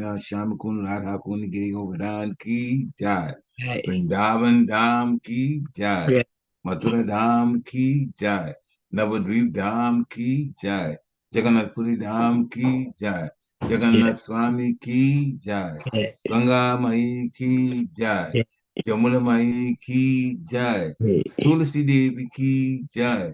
श्याम कुंड राधा कुंड गिरी गोवर्धन की जय। जय वृंदावन धाम की जय। जय मथुरा धाम की जय। नवद्वीप धाम की जय। जगन्नाथपुरी धाम की जय। जय जगन्नाथ स्वामी की जय। जय गंगा मई की जय। जय जमुना मई की जय। तुलसी देवी की जय।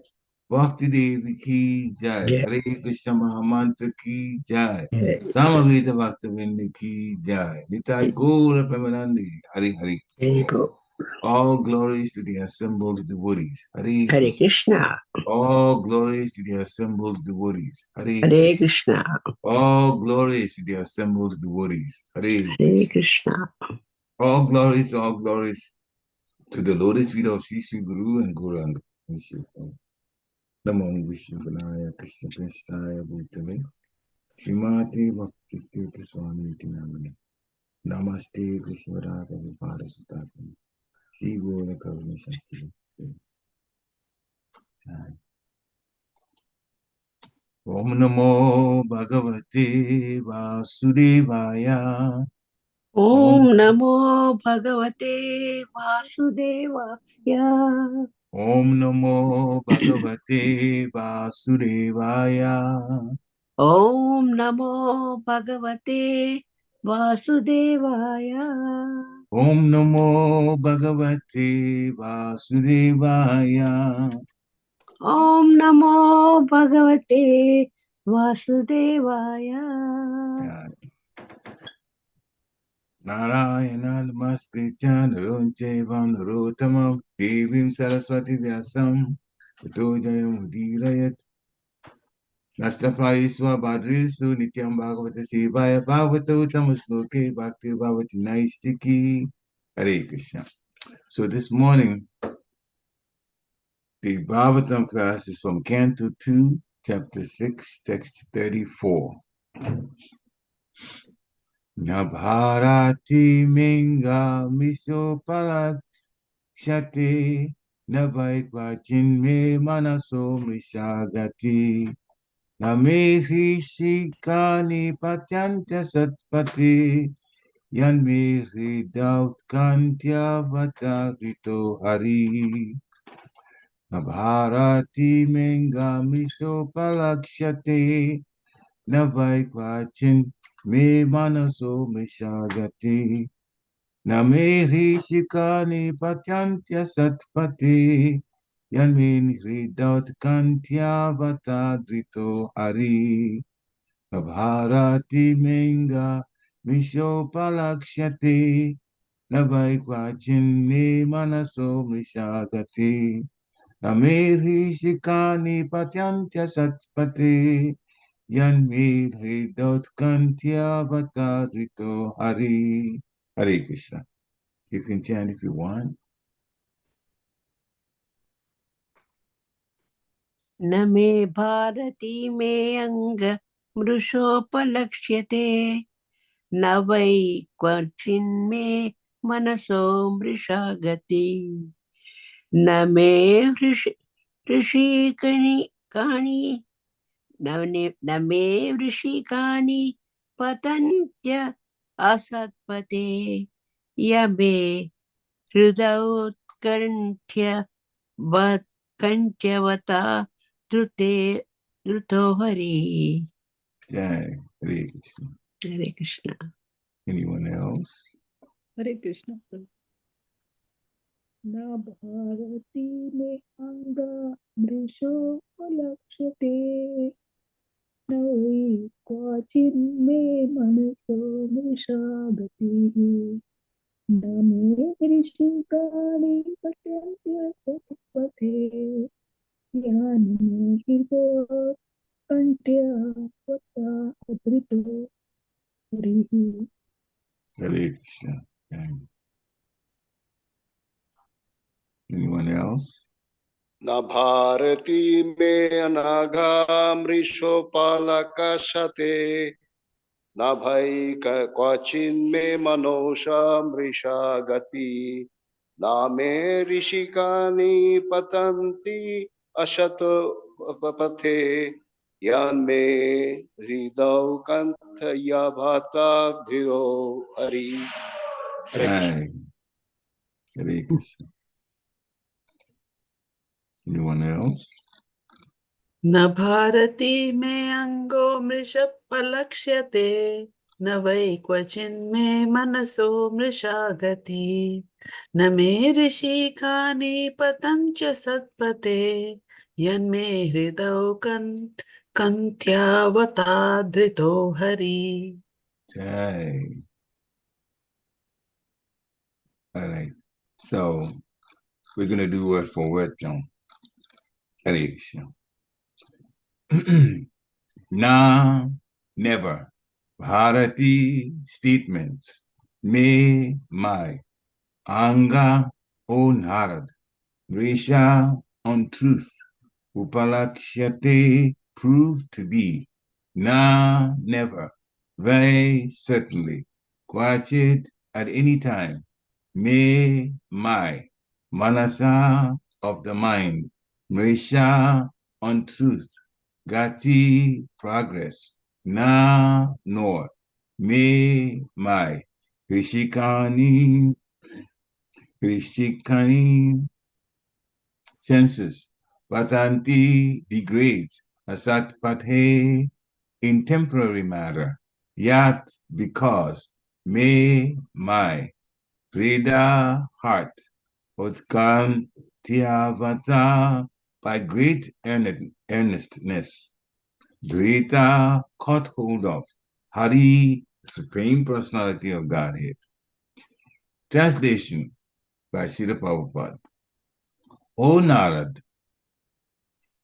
भक्ति देवी की जय। जय हरे कृष्ण महामंत्र की जय। जय सामवेद भक्त वृंद की जय। निताई गौर प्रेमानंदी हरि हरि। जय गो All glories to the assembled devotees. Hare Hare Krishna. Krishna All glories to the assembled devotees. Hare Hare Krishna. Krishna All glories to the assembled devotees. Hare Hare Krishna. Krishna All glories to the lotus feet of Sri Sri Guru and Gauranga. Namo Vishnu Vinaya Krishna Pristaya Bhutale. Srimati Bhakti Tirtha Swami Tinamani. Namaste Krishna Radha Vipara Sutapani. Sri Gora Karuna Shakti. Om Namo Bhagavate Vasudevaya. Om Om, Namo Bhagavate Vasudevaya Om Namo Bhagavate Vasudevaya. Om Namo Bhagavate Vasudevaya Om Namo Bhagavate Vasudevaya. Om Namo Bhagavate Vasudevaya Yeah. Narayana Namaskritya Narunche Narotamam Devim Saraswati Vyasam Tato Jayamudhirayat Nastapayiswa Badrisu Nityam Bhagavata Sevaya Bhagavata Uttamasloke Bhakti Bhavati Naistiki. Hare Krishna. So this morning, the Bhagavatam class is from Canto 2, Chapter 6, Text 34. Nabharati Minga Misho Palak Shate Navaikvachin Me Manaso Mishagati Namehi Shikani Patyanta Satpati Yanme Hridaut Kantya Vatagrito Hari Nabharati Menga Misho Palakshate Navaikvachin Me Manaso Mishagati Namehi Shikani Patyantya Satpati Yanmin Hridot Kantya Vatadrito Hari Nabharati Menga Misho Palakshati Navaikvachin Manaso Mishagati Namehi Shikani Patyantya Satpati Yanmin Hridot Kantya Vatadrito Hari. Hare Krishna. You can chant if you want. न मे भारती मे अंग मृषोपलक्ष्यते न वै क्वचिन्मे मनसो मृषा गति न मे ऋषिकणि कानि न मे ऋषिकानि पतन्त्य असत्पते य मे हृदयोत्कण्ठ्य कण्ठ्यवता धृतो Hari Jai. Hare Krishna. Hare Krishna. Anyone else? हरे कृष्ण। न भारती मे अंगा मृषोपलक्ष्यते न वै क्वचिन्मे मनसो मृषा गतिः न मे ऋषिकाणि पश्यन्त्य यानि मे हृदयोत्कण्ठ्या अधृतो हरिः। Hare Krishna. Jai. Anyone else? न भारती मे अनघा मृषोपलकशते न भै क्वचिन्मे मनोषा मृषा गति न मे ऋषिकानि पतन्ति असतो पथे Yanme hridau kanthaya bhata dhrido hari. Hare Krishna. Hare Krishna. Anyone else? न भारती में अंगो मृषपलक्ष्यते न वै क्वचिन्मे मनसो मृषा गति न मे ऋषिकानि पतञ्च सत्पते यन्मे हृदौ कन्त्यावता Hari. Okay. All right. So we're going to do word for word now. Hare Krishna. Na, never. Bharati, statements. Me, my. Anga, O Narad. Resha, untruth. Upalakshate, proved to be. Na, never. Very certainly. Kwachit, at any time. Me, my. Manasa, of the mind. Resha, untruth. Gati, progress. Na, nor. Me, my. Rishikani, senses. Patanti, degrades. Asat pathe, in temporary matter. Yat, because. Me, my. Preda, heart. Utkantiavata, by great earnestness. Drita, caught hold of. Hari, Supreme Personality of Godhead. Translation by Srila Prabhupada. O Narad,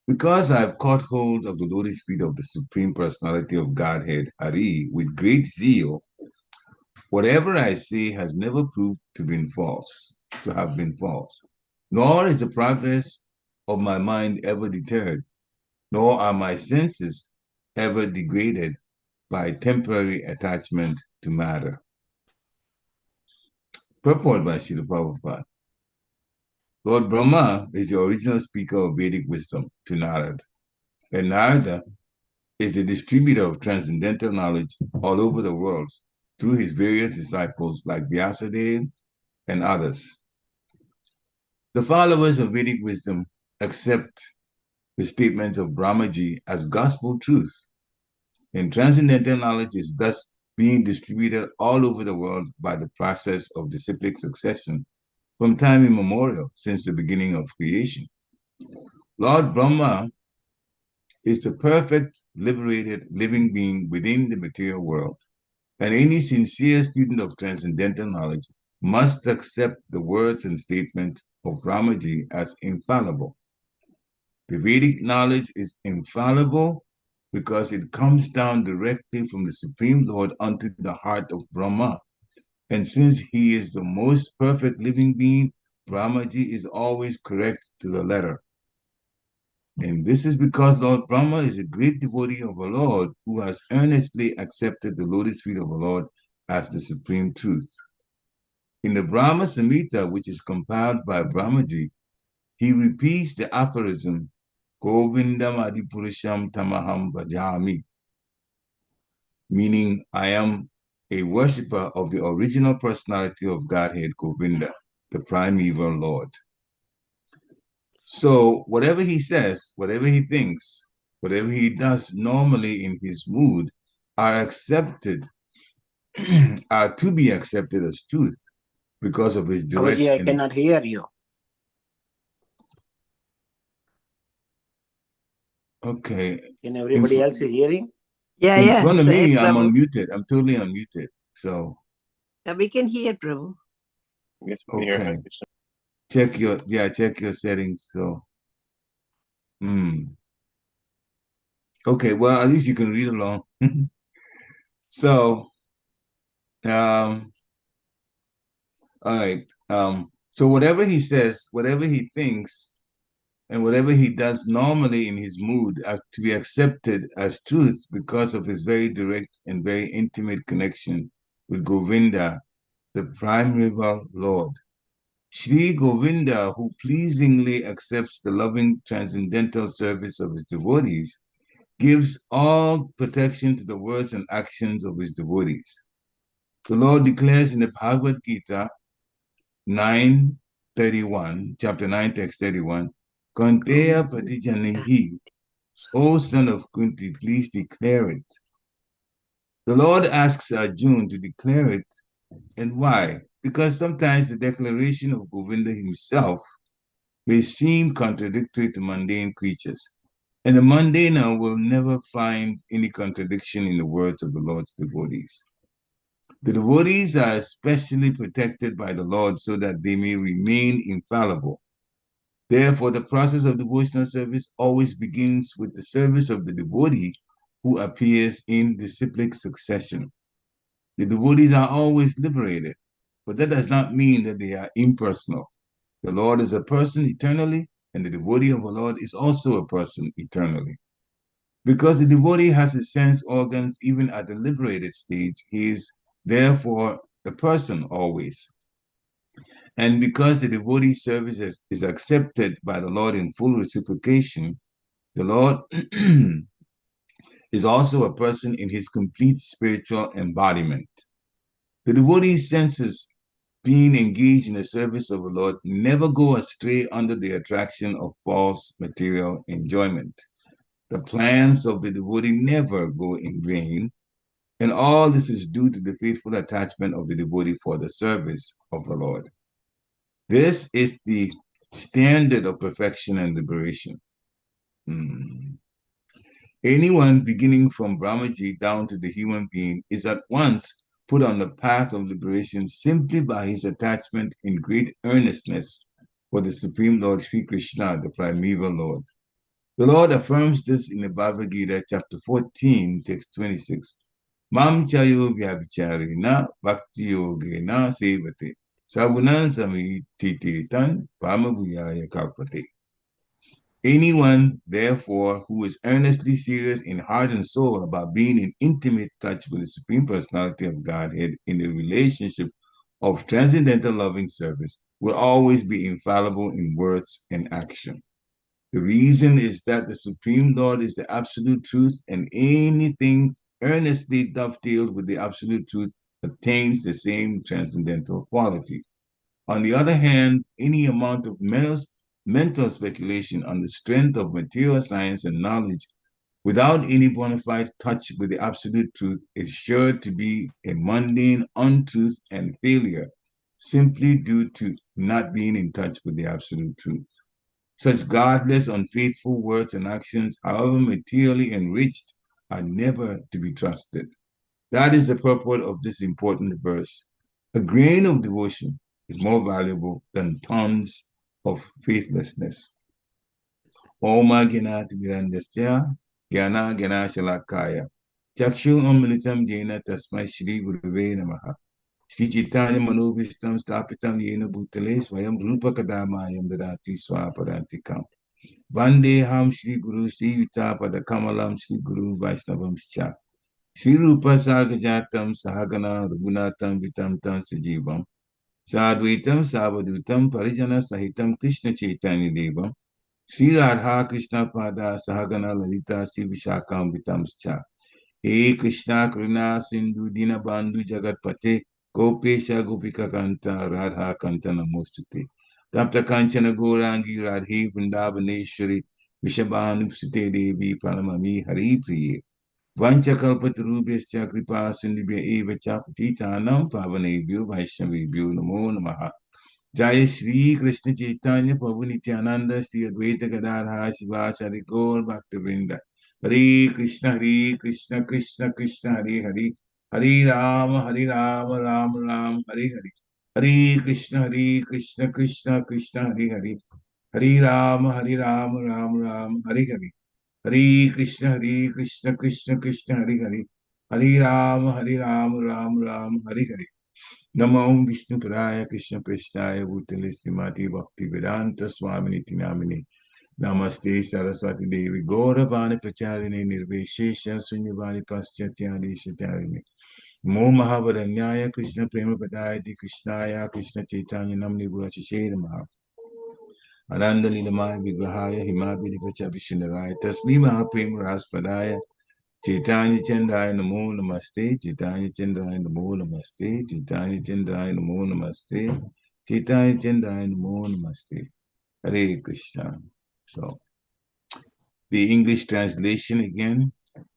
because I have caught hold of the lotus feet of the Supreme Personality of Godhead, Hari, with great zeal, whatever I say has never proved to have been false, nor is the progress of my mind ever deterred, nor are my senses ever degraded by temporary attachment to matter. Purport by Srila Prabhupada. Lord Brahma is the original speaker of Vedic wisdom to Narad, and Narada is a distributor of transcendental knowledge all over the world through his various disciples like Vyasadeva and others. The followers of Vedic wisdom accept the statements of Brahmaji as gospel truth, and transcendental knowledge is thus being distributed all over the world by the process of disciplic succession from time immemorial since the beginning of creation. Lord Brahma is the perfect, liberated, living being within the material world, and any sincere student of transcendental knowledge must accept the words and statements of Brahmaji as infallible. The Vedic knowledge is infallible because it comes down directly from the Supreme Lord unto the heart of Brahma. And since he is the most perfect living being, Brahmaji is always correct to the letter. And this is because Lord Brahma is a great devotee of the Lord who has earnestly accepted the lotus feet of the Lord as the supreme truth. In the Brahma Samhita, which is compiled by Brahmaji, he repeats the aphorism, Govindam Adipurusham Tamaham Bhajami, meaning I am a worshipper of the original personality of Godhead, Govinda, the primeval Lord. So whatever he says, whatever he thinks, whatever he does normally in his mood are accepted, are to be accepted as truth because of his direct... Prabhuji, I cannot hear you. Okay. Can everybody else is hearing? Yeah, In yeah. front of me, I'm Prabhu. unmuted. I'm totally unmuted. So... Yeah, we can hear, Prabhu. Yes, we hear Okay. Hare Krishna. Check your settings. So... Okay, well, at least you can read along. So... all right. So whatever he says, whatever he thinks, and whatever he does normally in his mood are to be accepted as truth because of his very direct and very intimate connection with Govinda, the primeval Lord. Sri Govinda, who pleasingly accepts the loving transcendental service of his devotees, gives all protection to the words and actions of his devotees. The Lord declares in the Bhagavad Gita 9:31, chapter 9, text 31, Kanteya Patijanahi, O son of Kunti, please declare it. The Lord asks Arjuna to declare it, and why? Because sometimes the declaration of Govinda himself may seem contradictory to mundane creatures, and the mundane will never find any contradiction in the words of the Lord's devotees. The devotees are especially protected by the Lord so that they may remain infallible. Therefore, the process of devotional service always begins with the service of the devotee who appears in disciplic succession. The devotees are always liberated, but that does not mean that they are impersonal. The Lord is a person eternally, and the devotee of the Lord is also a person eternally. Because the devotee has his sense organs even at the liberated stage, he is therefore a person always. And because the devotee service is accepted by the Lord in full reciprocation, the Lord is also a person in his complete spiritual embodiment. The devotee's senses, being engaged in the service of the Lord, never go astray under the attraction of false material enjoyment. The plans of the devotee never go in vain, and all this is due to the faithful attachment of the devotee for the service of the Lord. This is the standard of perfection and liberation. Anyone beginning from Brahmaji down to the human being is at once put on the path of liberation simply by his attachment in great earnestness for the Supreme Lord Sri Krishna, the primeval Lord. The Lord affirms this in the Bhagavad Gita, chapter 14, text 26. Mam chayo vyabhicharena bhakti yogena sevate sagunan samitite tan pamabhuyaya kalpate. Anyone, therefore, who is earnestly serious in heart and soul about being in intimate touch with the Supreme Personality of Godhead in the relationship of transcendental loving service will always be infallible in words and action. The reason is that the Supreme Lord is the absolute truth, and anything earnestly dovetailed with the absolute truth attains the same transcendental quality. On the other hand, any amount of mental speculation on the strength of material science and knowledge without any bona fide touch with the absolute truth is sure to be a mundane untruth and failure, simply due to not being in touch with the absolute truth. Such godless, unfaithful words and actions, however materially enriched, are never to be trusted. That is the purport of this important verse. A grain of devotion is more valuable than tons of faithlessness. Oma Gnati Virandasya, Gyana Gana Shalakaya. Chakshu Amlitam Jena Tasmai Shri Guruve Namaha. Shri Chaitanya Manobhistam Stapitam Yena Bhutale Swayam Rupa Kadamayam Dadati Swaparantikam. Vandeham Shri Guru Shri Vitapada Kamalam Shri Guru Vaishnavam Shcha. Shri Rupa Sagajatam Sahagana Raghunatam Vitam Tam Sajivam Sadvaitam Savadutam Parijana Sahitam Krishna Chaitanya Devam Shri Radha Krishna Pada Sahagana Lalita Shri Vishakam Vitam Cha He Krishna Karuna Sindhu Dina Bandhu Jagat Pate Gopesha Gopika Kanta Radha Kanta Namostute Tapta Kanchana Gorangi Radhe Vrindavaneshwari Vishabhanupsute Devi Paramami Hari Priye Vanchakalpatarubhyascha kripa sindhubhya eva cha patitanam pavanebhyo vaishnavebhyo namo namaha. Jaya Shri Krishna Chaitanya Prabhu Nityananda Shri Advaita Gadadhara Shivasari Gaur Bhaktivinoda. Hare Krishna Krishna Krishna Hare Hare. Hare Rama Rama Rama Hare Hare. Hare Krishna Krishna Krishna Hare Hare. Hare Rama Rama Rama Hare Hare. Hare Krishna Krishna Krishna Hare Hare. Hare Rama Rama Rama Hare Hare. Namo Vishnu Padaya Krishna Prasthaya Bhutale Srimati Bhakti Vedanta Swaminiti Namine. Namaste Saraswati Devi Gauravani Pracharine Nirveshesha Sunyavani Paschatya Shatarine. Mo Mahavadanyaya Krishna Prema Padaya Di Krishnaya Krishna Chaitanya Namni Gurachishera Maha. Ananda Nilamaya Vigrahaya Himabhi Vachabhishinaraya Tasmi Mahapim Raspadaya Chaitanya Chandaya Namo Namaste Chaitanya Chandaya Namo Namaste Chaitanya Chandaya Namo Namaste Chaitanya Chandaya Namo Namaste. Hare Krishna. So the English translation again.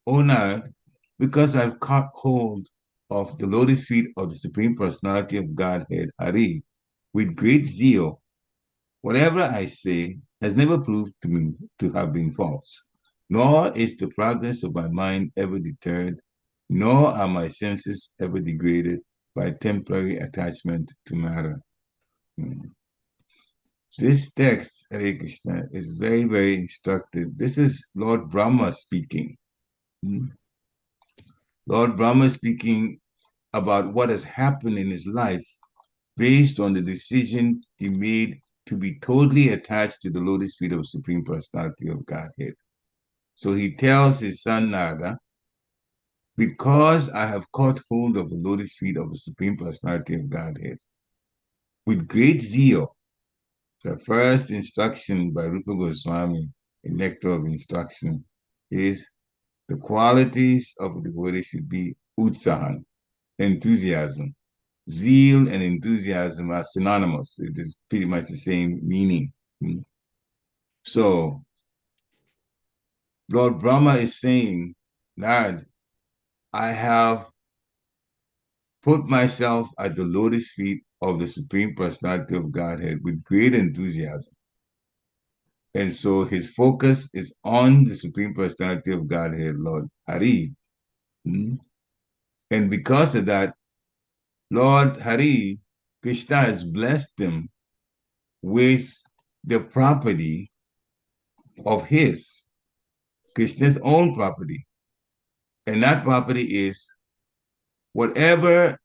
O Narad, because I've caught hold of the lotus feet of the Supreme Personality of Godhead, Hari, with great zeal, whatever I say has never proved to me to have been false, nor is the progress of my mind ever deterred, nor are my senses ever degraded by temporary attachment to matter. This text, Hare Krishna, is very, very instructive. This is Lord Brahma speaking. Lord Brahma speaking about what has happened in his life based on the decision he made to be totally attached to the lotus feet of Supreme Personality of Godhead. So he tells his son Narada, because I have caught hold of the lotus feet of the Supreme Personality of Godhead, with great zeal. The first instruction by Rupa Goswami, in Nectar of Instruction, is the qualities of a devotee should be utsahan, enthusiasm. Zeal and enthusiasm are synonymous. It is pretty much the same meaning. So, Lord Brahma is saying, Narad, I have put myself at the lotus feet of the Supreme Personality of Godhead with great enthusiasm. And so his focus is on the Supreme Personality of Godhead, Lord Hari. And because of that, Lord Hari, Krishna has blessed him with the property of his, Krishna's own property. And that property is whatever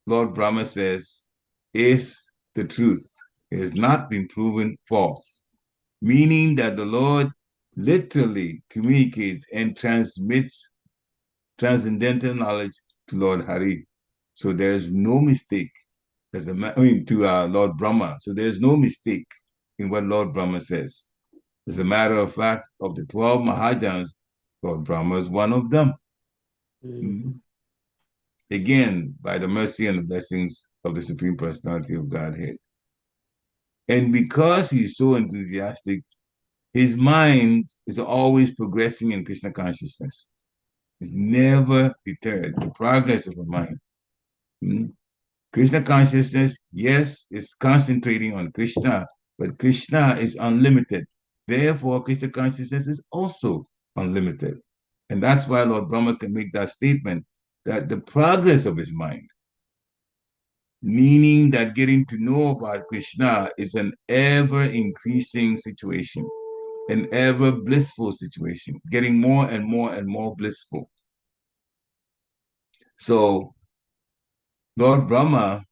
Lord Brahma says is the truth. It has not been proven false, meaning that the Lord literally communicates and transmits transcendental knowledge to Lord Hari. So there is no mistake to Lord Brahma. So there's no mistake in what Lord Brahma says. As a matter of fact, of the 12 Mahajans, Lord Brahma is one of them. Again, by the mercy and the blessings of the Supreme Personality of Godhead. And because he's so enthusiastic, his mind is always progressing in Krishna consciousness. It's never deterred. The progress of the mind. Krishna consciousness, yes, is concentrating on Krishna, but Krishna is unlimited. Therefore, Krishna consciousness is also unlimited. And that's why Lord Brahma can make that statement that the progress of his mind, meaning that getting to know about Krishna is an ever-increasing situation, an ever-blissful situation, getting more and more and more blissful. So, Lord Brahma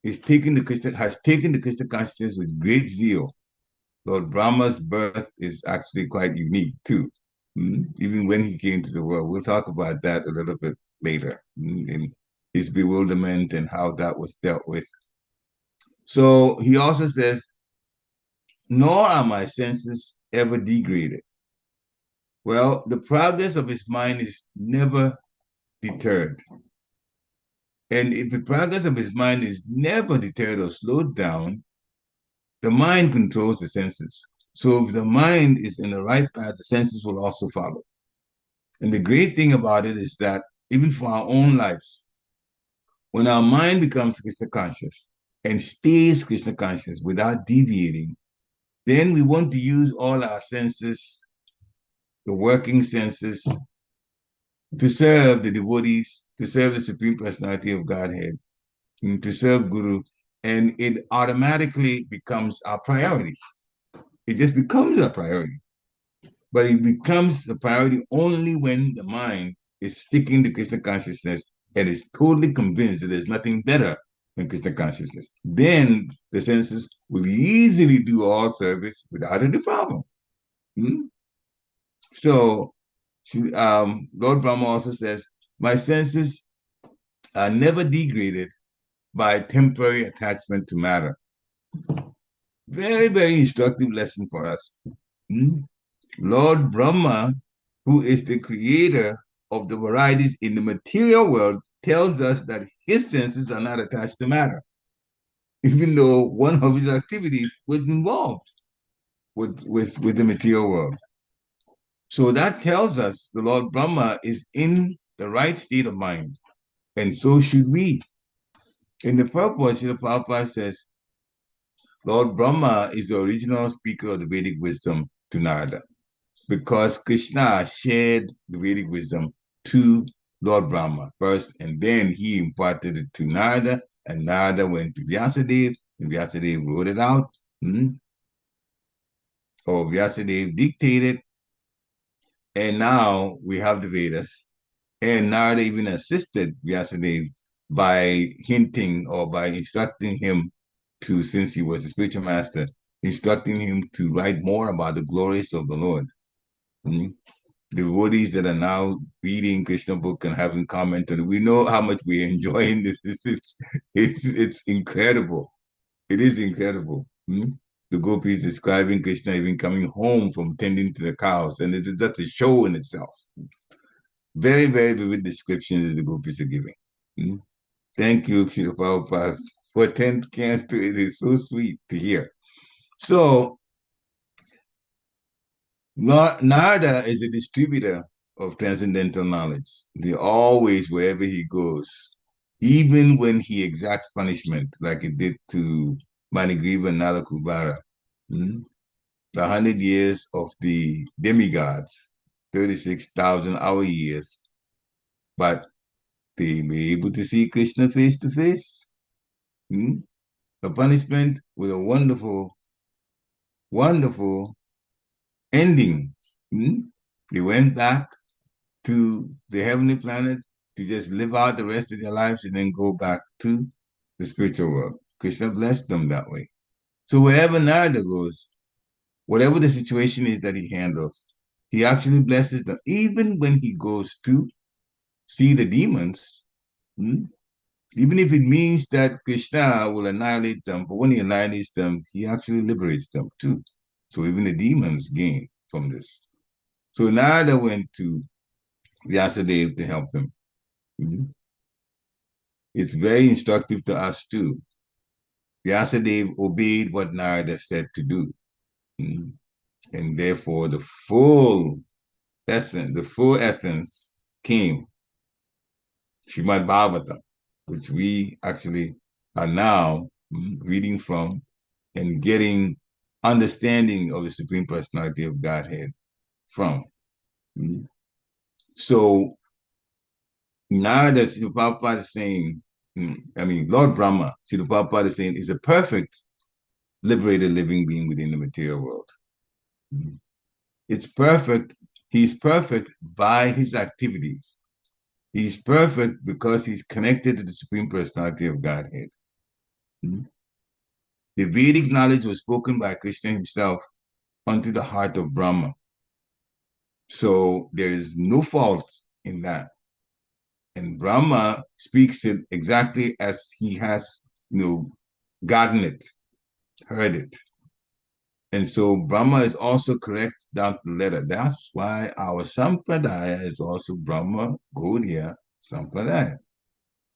has taken the Krishna consciousness with great zeal. Lord Brahma's birth is actually quite unique too. Even when he came to the world, we'll talk about that a little bit later in his bewilderment and how that was dealt with. So he also says, nor are my senses ever degraded. Well, the progress of his mind is never deterred. And if the progress of his mind is never deterred or slowed down, the mind controls the senses. So if the mind is in the right path, the senses will also follow. And the great thing about it is that even for our own lives, when our mind becomes Krishna conscious and stays Krishna conscious without deviating, then we want to use all our senses, the working senses, to serve the devotees, to serve the Supreme Personality of Godhead, and to serve Guru, and it automatically becomes our priority. It just becomes a priority. But it becomes a priority only when the mind is sticking to Krishna consciousness and is totally convinced that there's nothing better than Krishna consciousness. Then the senses will easily do all service without any problem. So Lord Brahma also says, my senses are never degraded by temporary attachment to matter. Very, very instructive lesson for us. Lord Brahma, who is the creator of the varieties in the material world, tells us that his senses are not attached to matter, even though one of his activities was involved with the material world. So that tells us the Lord Brahma is in the right state of mind, and so should we. In the purport, Srila Prabhupada says, Lord Brahma is the original speaker of the Vedic wisdom to Narada, because Krishna shared the Vedic wisdom to Lord Brahma first, and then he imparted it to Narada, and Narada went to Vyasadeva, and Vyasadeva wrote it out, or Vyasadeva dictated, and now we have the Vedas, and Narada even assisted Vyasadeva by hinting or by instructing him to, since he was a spiritual master, instructing him to write more about the glories of the Lord. The devotees that are now reading Krishna book and having commented, we know how much we're enjoying this. It's incredible. It is incredible. The gopis describing Krishna even coming home from tending to the cows, and that's a show in itself. Very, very vivid descriptions that the gopis are giving. Thank you, Srila Prabhupada, for 10th canto. It is so sweet to hear. So, Narada is a distributor of transcendental knowledge. He always, wherever he goes, even when he exacts punishment, like he did to Manigriva and Nalakubara, the 100 years of the demigods, 36,000 our years, but they were able to see Krishna face to face. A punishment with a wonderful, wonderful ending. They went back to the heavenly planet to just live out the rest of their lives and then go back to the spiritual world. Krishna blessed them that way. So wherever Narada goes, whatever the situation is that he handles, he actually blesses them. Even when he goes to see the demons, even if it means that Krishna will annihilate them, but when he annihilates them, he actually liberates them too. So even the demons gain from this. So Narada went to Vyasadeva to help him. It's very instructive to us too. Vyasadeva obeyed what Narada said to do. And therefore the full essence came. Srimad Bhagavatam, which we actually are now reading from and getting understanding of the Supreme Personality of Godhead from. So Narada, Srila Prabhupada is saying, Lord Brahma, Srila Prabhupada is saying, is a perfect liberated living being within the material world. It's perfect. He's perfect by his activities. He's perfect because he's connected to the Supreme Personality of Godhead. The Vedic knowledge was spoken by Krishna himself unto the heart of Brahma. So there is no fault in that. And Brahma speaks it exactly as he has, gotten it, heard it. And so Brahma is also correct down to the letter. That's why our Sampradaya is also Brahma Gaudiya Sampradaya.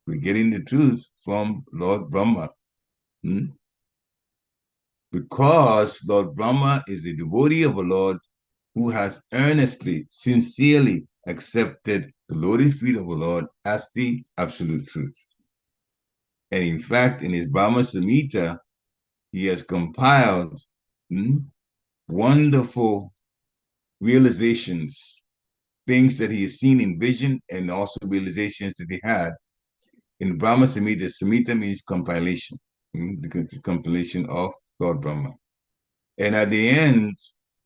We're getting the truth from Lord Brahma. Because Lord Brahma is a devotee of a Lord who has earnestly, sincerely accepted the lotus feet of the Lord as the absolute truth. And in fact, in his Brahma Samhita, he has compiled wonderful realizations, things that he has seen in vision, and also realizations that he had in Brahma Samhita. Samhita means compilation, the compilation of Lord Brahma. And at the end,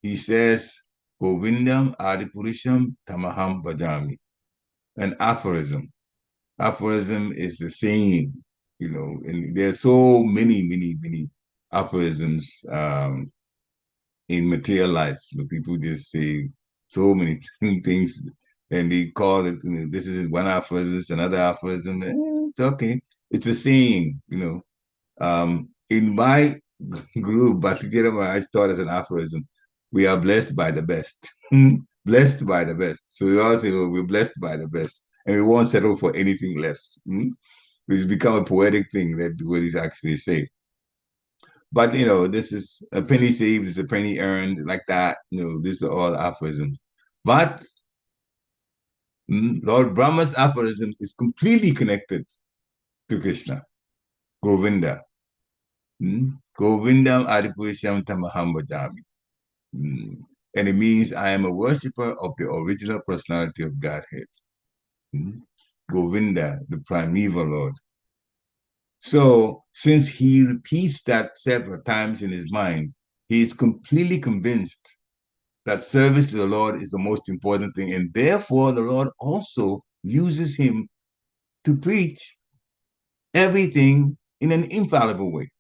he says, Govindam Adipurusham Tamaham Bhajami, an aphorism. Aphorism is a saying, and there are so many, many, many aphorisms in material life. People just say so many things, and they call it, this is one aphorism, another aphorism. It's okay. It's a saying, in my Guru Bhattikira Maharaj taught as an aphorism, we are blessed by the best. Blessed by the best. So we all say, oh, we're blessed by the best. And we won't settle for anything less. Which become a poetic thing that what he's actually saying. But this is a penny saved is a penny earned, like that. These are all aphorisms. But Lord Brahma's aphorism is completely connected to Krishna, Govinda. Govindam Adipurisham Tamaham Bhajami. And it means I am a worshipper of the original personality of Godhead. Govinda, the primeval Lord. So, since he repeats that several times in his mind, he is completely convinced that service to the Lord is the most important thing. And therefore, the Lord also uses him to preach everything in an infallible way.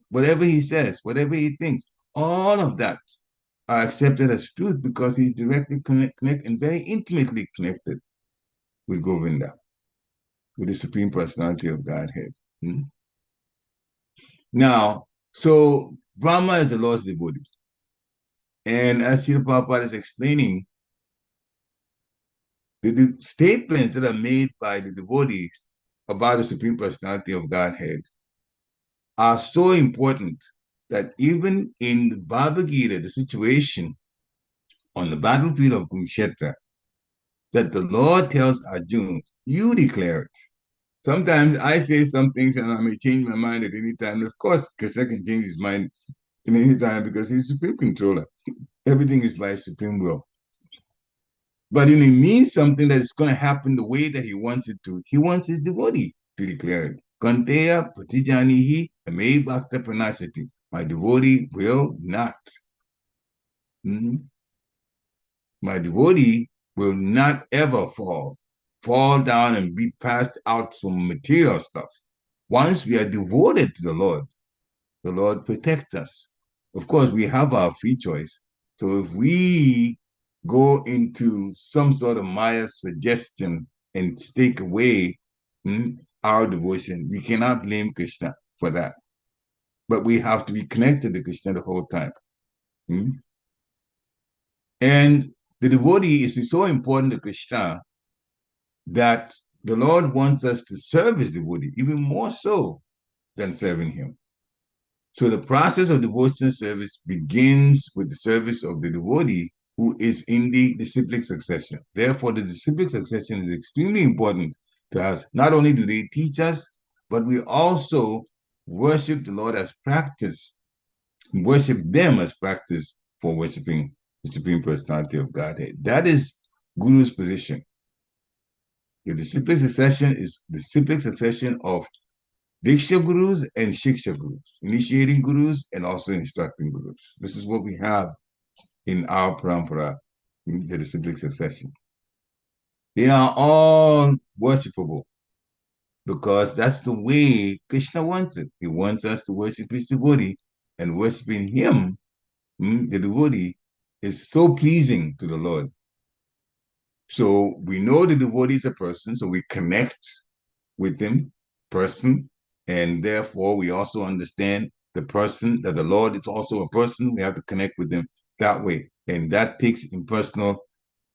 Whatever he says, whatever he thinks, all of that are accepted as truth because he's directly connected and very intimately connected with Govinda, with the Supreme Personality of Godhead. Now, so Brahma is the Lord's devotee. And as Srila Prabhupada is explaining, the statements that are made by the devotees about the Supreme Personality of Godhead are so important that even in the Bhagavad Gita, the situation on the battlefield of Kurukshetra, that the Lord tells Arjuna, you declare it. Sometimes I say some things and I may change my mind at any time. Of course, Krishna can change his mind in any time because he's supreme controller. Everything is by supreme will. But it means something that is going to happen the way that he wants it to. He wants his devotee to declare it. Kanteya patijanihi ame bhakta pranashati. My devotee will not. My devotee will not ever fall down and be passed out from material stuff. Once we are devoted to the Lord protects us. Of course, we have our free choice. So if we go into some sort of Maya suggestion and take away our devotion, we cannot blame Krishna for that. But we have to be connected to Krishna the whole time. And the devotee is so important to Krishna that the Lord wants us to serve his devotee, even more so than serving him. So the process of devotional service begins with the service of the devotee who is in the disciplic succession. Therefore, the disciplic succession is extremely important to us. Not only do they teach us, but we also worship the Lord as practice, worship them as practice for worshiping the Supreme Personality of Godhead. That is Guru's position. The disciplic succession is the disciplic succession of Diksha Gurus and Shiksha Gurus, initiating Gurus and also instructing Gurus. This is what we have in our parampara, the disciplic succession. They are all worshipable because that's the way Krishna wants it. He wants us to worship his devotee, and worshiping him, the devotee, is so pleasing to the Lord. So we know the devotee is a person, so we connect with him, person, and therefore we also understand the person, that the Lord is also a person. We have to connect with them that way. And that takes impersonal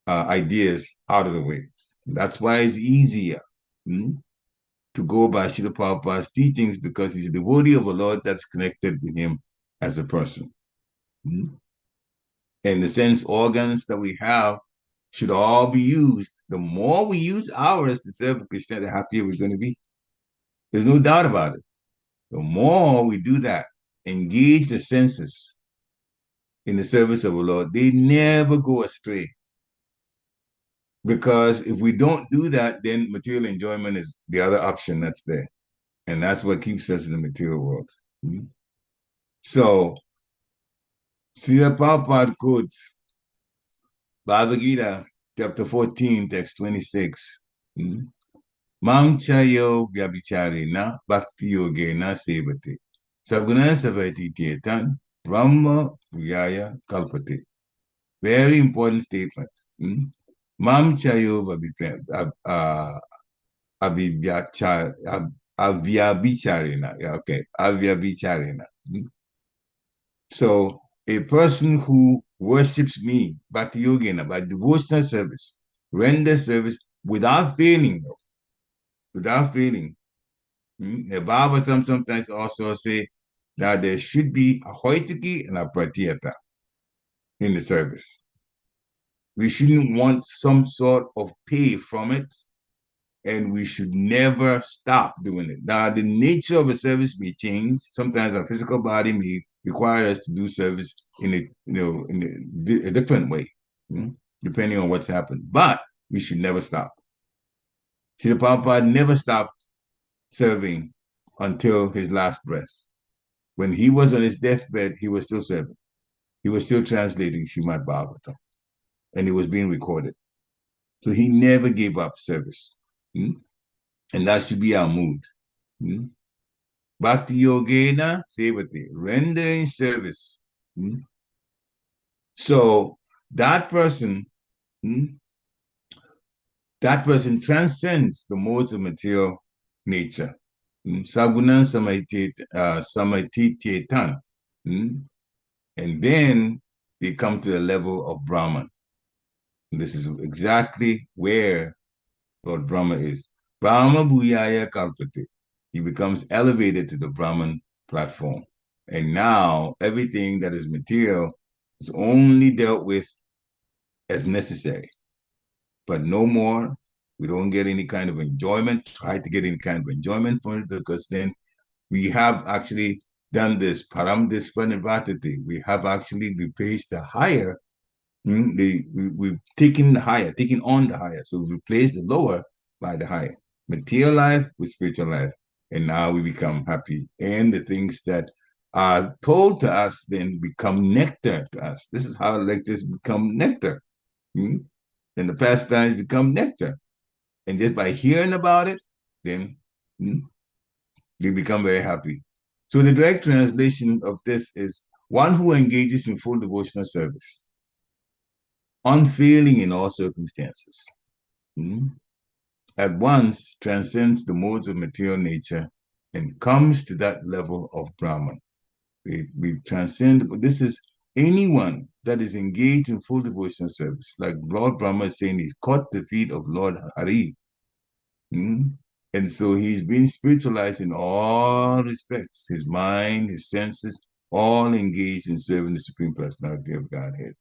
ideas out of the way. That's why it's easier to go by Srila Prabhupada's teachings, because he's a devotee of a Lord that's connected with him as a person. And the sense organs that we have should all be used. The more we use ours to serve Krishna, the happier we're going to be. There's no doubt about it. The more we do that, engage the senses in the service of the Lord, they never go astray. Because if we don't do that, then material enjoyment is the other option that's there. And that's what keeps us in the material world. So, Srila Prabhupada quotes Bhagavad Gita, chapter 14, text 26. Mam chayo vyabhicharena bhakti yogena sevate. Saguna savati tietan brahma vyaya kalpate. Very important statement. Mam chayo Avyabhicharena. Yeah, okay. Avyabhicharena. So a person who worships me, Bhakti Yogena, by devotional service, renders service without failing, without failing. The Bible sometimes also say that there should be a hoitiki and a pratyata in the service. We shouldn't want some sort of pay from it, and we should never stop doing it. Now, the nature of a service may change. Sometimes our physical body may require us to do service in a different way, depending on what's happened. But we should never stop. Srila Prabhupada never stopped serving until his last breath. When he was on his deathbed, he was still serving. He was still translating Srimad Bhagavatam, and it was being recorded. So he never gave up service. And that should be our mood. Bhakti Yogena Sevate, rendering service. So that person transcends the modes of material nature. Sagunan Samatityetan. And then they come to the level of Brahman. And this is exactly where Lord Brahma is. Brahma Bhuyaya Kalpate. He becomes elevated to the Brahman platform. And now everything that is material is only dealt with as necessary, but no more. We don't get any kind of enjoyment, try to get any kind of enjoyment from it, because then we have actually done this, param disvanivatati. We have actually replaced the higher. We've taken the higher, taken on the higher. So we replace the lower by the higher. Material life with spiritual life. And now we become happy. And the things that are told to us then become nectar to us. This is how lectures become nectar. And the pastimes become nectar. And just by hearing about it, then they become very happy. So the direct translation of this is one who engages in full devotional service, unfailing in all circumstances, at once transcends the modes of material nature and comes to that level of Brahman. We transcend, this is anyone that is engaged in full devotional service, like Lord Brahma is saying, he's caught the feet of Lord Hari. And so he's been spiritualized in all respects, his mind, his senses, all engaged in serving the Supreme Personality of Godhead.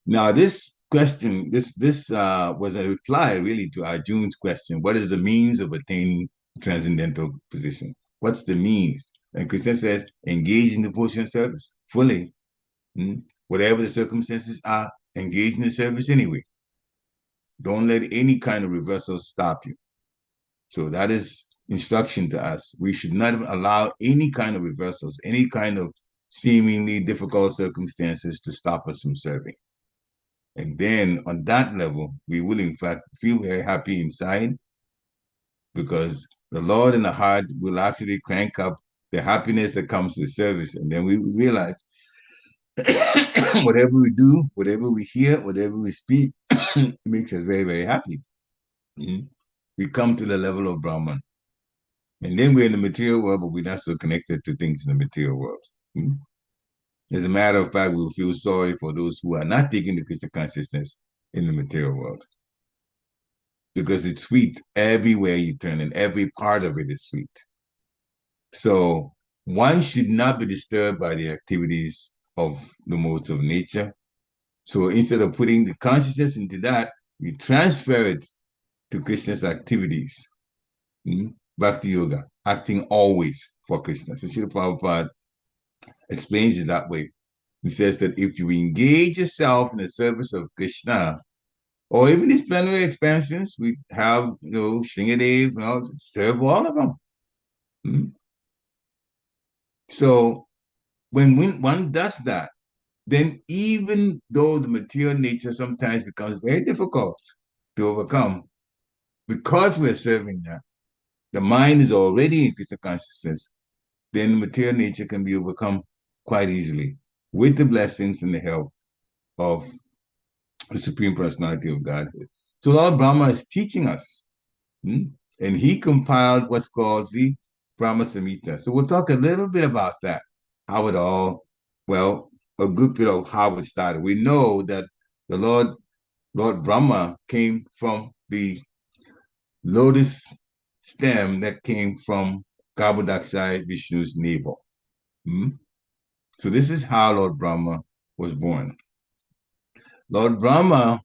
Now, this question, this was a reply really to Arjun's question: what is the means of attaining transcendental position? What's the means? And Krishna says, engage in devotional service fully. Whatever the circumstances are, engage in the service anyway. Don't let any kind of reversal stop you. So that is instruction to us. We should not allow any kind of reversals, any kind of seemingly difficult circumstances to stop us from serving. And then on that level, we will in fact feel very happy inside, because the Lord in the heart will actually crank up the happiness that comes with service. And then we realize whatever we do, whatever we hear, whatever we speak, it makes us very, very happy. We come to the level of Brahman. And then we're in the material world, but we're not so connected to things in the material world. As a matter of fact, we'll feel sorry for those who are not taking the Krishna consciousness in the material world, because it's sweet everywhere you turn, and every part of it is sweet. So one should not be disturbed by the activities of the modes of nature. So instead of putting the consciousness into that, we transfer it to Krishna's activities. Bhakti Yoga, acting always for Krishna. So Srila Prabhupada explains it that way. He says that if you engage yourself in the service of Krishna, or even these plenary expansions, we have, Sringadev, serve all of them. So when one does that, then even though the material nature sometimes becomes very difficult to overcome, because we're serving that, the mind is already in Krishna consciousness, then material nature can be overcome quite easily with the blessings and the help of the Supreme Personality of Godhead. So Lord Brahma is teaching us And he compiled what's called the Brahma Samhita. So we'll talk a little bit about that, how it all, well, a good bit of how it started. We know that the Lord Brahma came from the lotus stem that came from carbon dioxide Vishnu's navel. Hmm? So this is how Lord Brahma was born. Lord Brahma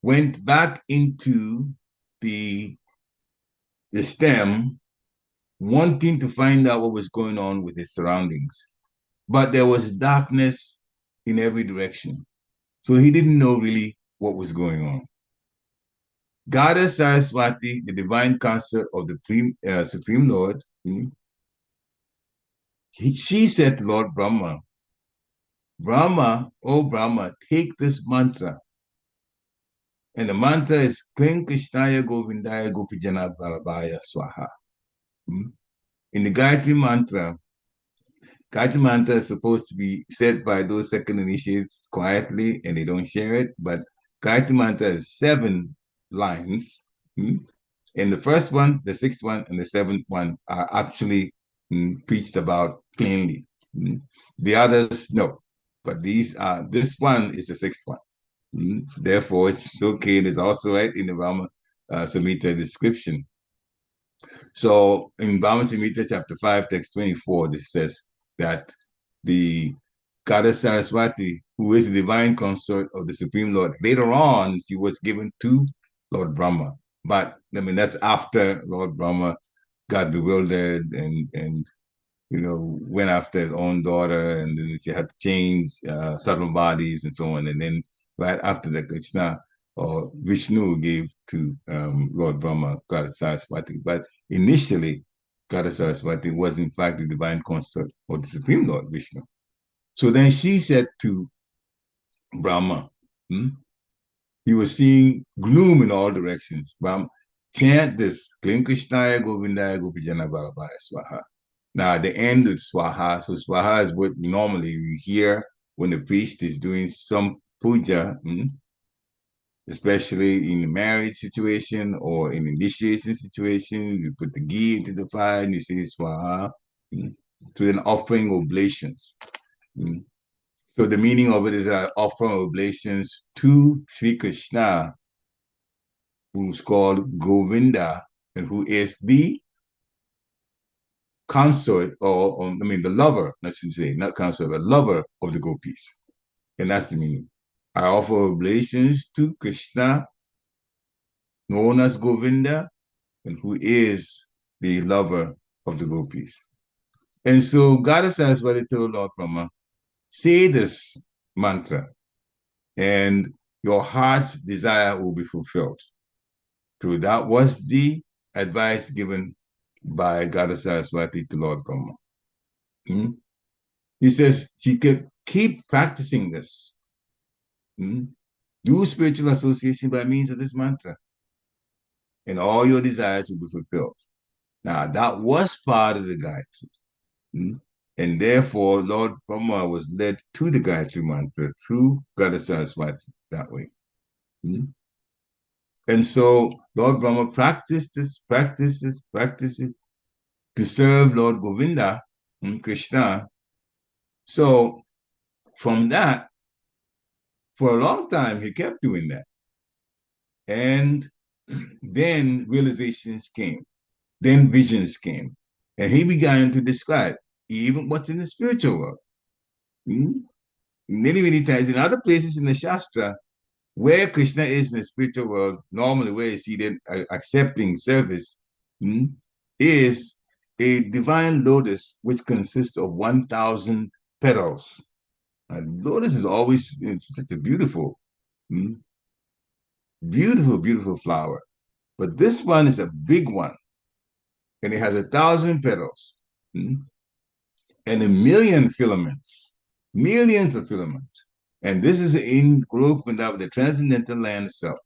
went back into the stem, wanting to find out what was going on with his surroundings. But there was darkness in every direction. So he didn't know really what was going on. Goddess Saraswati, the divine consort of the Supreme Lord, she said to Lord Brahma, Brahma, oh Brahma, take this mantra. And the mantra is Kling Krishnaya Govindaya Gopijana Balabhaya Swaha. In the Gayatri mantra is supposed to be said by those second initiates quietly and they don't share it, but Gayatri mantra is 7 lines. And the first one, the 6th one, and the 7th one are actually preached about plainly. The others, no. But this one is the 6th one. Therefore, it's okay. It is also right in the Brahma Samhita description. So in Brahma Samhita chapter 5, text 24, this says that the goddess Saraswati, who is the divine consort of the Supreme Lord, later on, she was given to Lord Brahma. But I mean, that's after Lord Brahma got bewildered and went after his own daughter, and then she had to change subtle bodies and so on. And then right after that, Krishna or Vishnu gave to Lord Brahma, Goddess Saraswati. But initially, Goddess Saraswati was in fact the divine consort of the Supreme Lord Vishnu. So then she said to Brahma, he was seeing gloom in all directions. Brahma, chant this, Klim Krishnaya Govindaya Gopijana Balabhaya Swaha. Now, at the end of Swaha, so Swaha is what normally we hear when the priest is doing some puja, especially in a marriage situation or in initiation situation. You put the ghee into the fire and you say Swaha, to then offering oblations. So the meaning of it is offering oblations to Sri Krishna, who's called Govinda, and who is the consort, or the lover, I should say, not consort, but lover of the gopis. And that's the meaning. I offer oblations to Krishna, known as Govinda, and who is the lover of the gopis. And so Goddess Saraswati told Lord Brahma, say this mantra, and your heart's desire will be fulfilled. So that was the advice given by Goddess Saraswati to Lord Brahma. He says she could keep practicing this. Do spiritual association by means of this mantra, and all your desires will be fulfilled. Now, that was part of the Gayatri. And therefore, Lord Brahma was led to the Gayatri mantra through Goddess Saraswati that way. And so Lord Brahma practiced it to serve Lord Govinda, Krishna. So from that, for a long time, he kept doing that. And then realizations came. Then visions came. And he began to describe even what's in the spiritual world. Many, many times in other places in the Shastra, where Krishna is in the spiritual world, normally where you see them accepting service, is a divine lotus which consists of 1,000 petals. Lotus is always such a beautiful, beautiful flower. But this one is a big one, and it has 1,000 petals and 1,000,000 filaments, millions of filaments. And this is in Goloka, the transcendental land itself.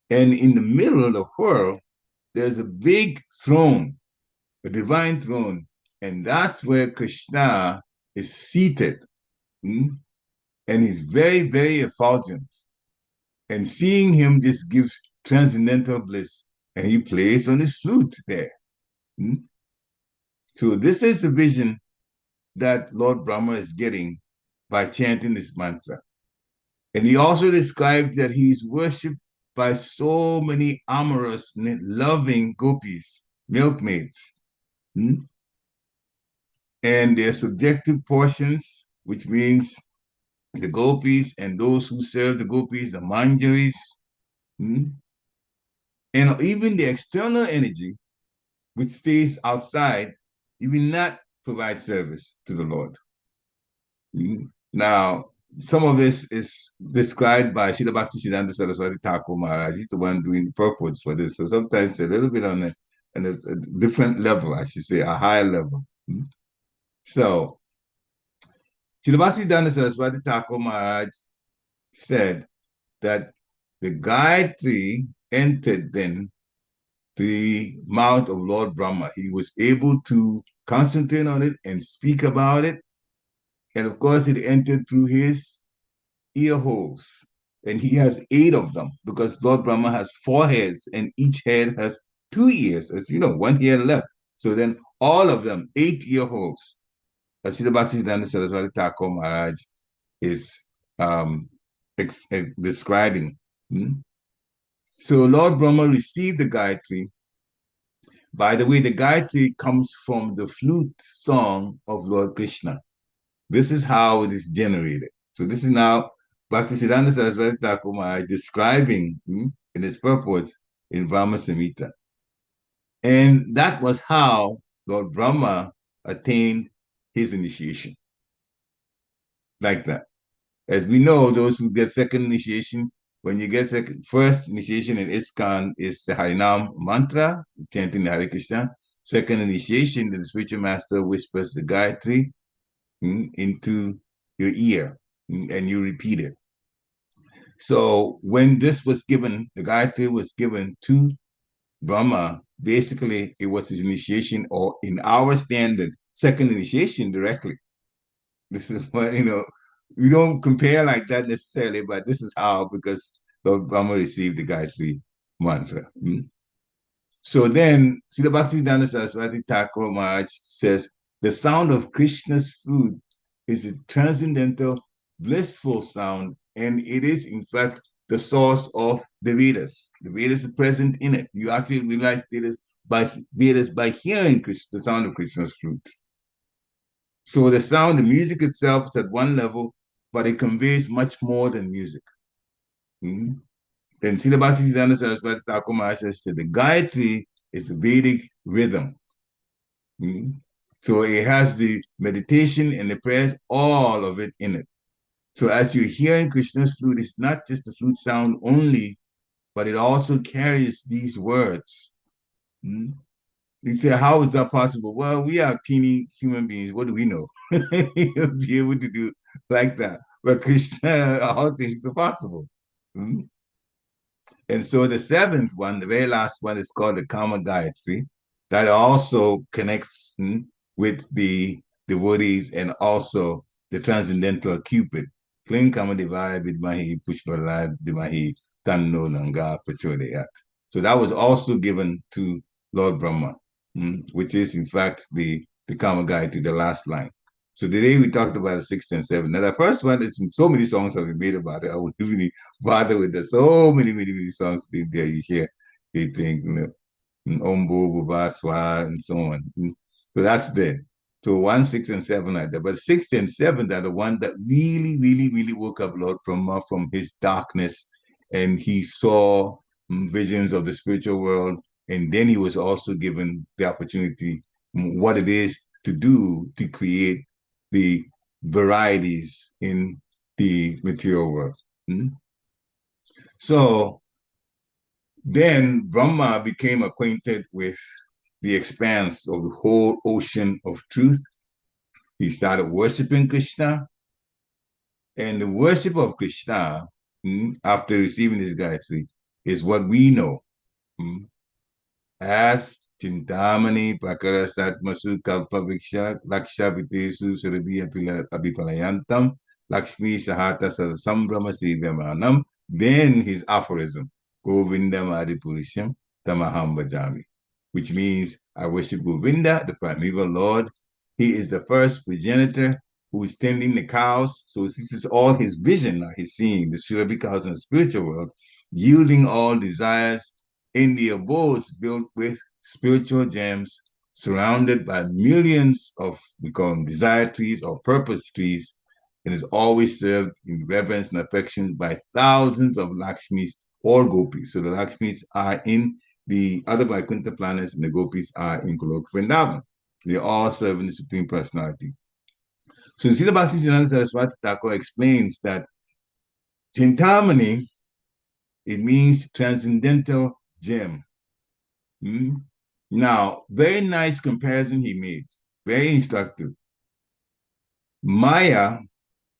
And in the middle of the whirl, there's a big throne, a divine throne, and that's where Krishna is seated. And he's very, very effulgent. And seeing him just gives transcendental bliss. and he plays on his flute there. So this is the vision that Lord Brahma is getting by chanting this mantra. And he also described that he's worshipped by so many amorous, loving gopis, milkmaids. And their subjective portions, which means the gopis and those who serve the gopis, the manjaris, and even the external energy, which stays outside, you will not provide service to the Lord. Now, some of this is described by Srila Bhaktisiddhanta Saraswati Thakur Maharaj. He's the one doing the purpose for this. So sometimes it's a little bit on a different level, I should say, a higher level. So, Srila Bhaktisiddhanta Saraswati Thakur Maharaj said that the Gayatri entered then the mouth of Lord Brahma. He was able to concentrate on it and speak about it. And of course, it entered through his ear holes. And he has 8 of them because Lord Brahma has 4 heads and each head has 2 ears, as you know, 1 ear left. So then all of them, 8 ear holes. As Srila Bhaktisiddhanta Saraswati Thakur Maharaj is describing. So Lord Brahma received the Gayatri. By the way, the Gayatri comes from the flute song of Lord Krishna. This is how it is generated. So this is now Bhaktisiddhanta Saraswati Thakur Maharaj describing in its purport in Brahma Samhita. And that was how Lord Brahma attained his initiation. Like that. As we know, those who get second initiation, when you get first initiation in ISKCON is the Harinam mantra, chanting the Hare Krishna. Second initiation, the spiritual master whispers the Gayatri into your ear, and you repeat it. So when this was given, the Gayatri was given to Brahma, basically it was his initiation, or in our standard, second initiation directly. This is what, we don't compare like that necessarily, but this is how, because Lord Brahma received the Gayatri mantra. So then, Srila Bhaktisiddhanta Saraswati Thakur Maharaj says, the sound of Krishna's flute is a transcendental, blissful sound, and it is, in fact, the source of the Vedas. The Vedas are present in it. You actually realize Vedas by hearing the sound of Krishna's flute. So the sound, the music itself is at one level, but it conveys much more than music. And Srila Bhaktisiddhanta Saraswati Thakur Maharaj says that the Gayatri is a Vedic rhythm. So it has the meditation and the prayers, all of it in it. So as you're hearing Krishna's flute, it's not just the flute sound only, but it also carries these words. You say, how is that possible? Well, we are teeny human beings. What do we know? You'll be able to do like that. But Krishna, all things are possible. And so the 7th one, the very last one, is called the Kama Gayatri. That also connects with the devotees and also the transcendental Cupid. Kling Kama Devaya Vidmahi Pushparad Dimahi Tanno Nanga Prachodayat. So that was also given to Lord Brahma, which is in fact the Kama Gayatri, the last line. So today we talked about the 6th and 7th. Now the first one, so many songs have been made about it. I wouldn't really bother with that. So many songs there you hear these things, Ombo, Bubaswa, and so on. So that's there. So 1, 6, and 7 are there. But 6th and 7th are the one that really woke up Lord Brahma from his darkness, and he saw visions of the spiritual world. And then he was also given the opportunity, what it is to do to create the varieties in the material world. So then Brahma became acquainted with the expanse of the whole ocean of truth. He started worshiping Krishna. And the worship of Krishna, after receiving this Gayatri, is what we know as Chintamani Pakarasatmasu Kalpaviksha Laksha Vitesu Surabhi Abhipalayantam Lakshmi Sahata Sambrahma Sivamanam. Then his aphorism, Govindam Adipurusham Tamaham Bhajami, which means I worship Govinda, the primeval Lord. He is the first progenitor who is tending the cows. So this is all his vision now. He's seeing the Surabhi cows in the spiritual world, yielding all desires in the abodes built with spiritual gems, surrounded by millions of, we call them desire trees or purpose trees, and is always served in reverence and affection by thousands of Lakshmis or Gopis. So the Lakshmis are in the other Vaikuntha planets, and the Gopis are in Golok Vrindavan. They're all serving the Supreme Personality. So Srila Bhaktisiddhanta Saraswati Thakur explains that Chintamani, it means transcendental gem. Now, very nice comparison he made, very instructive. Maya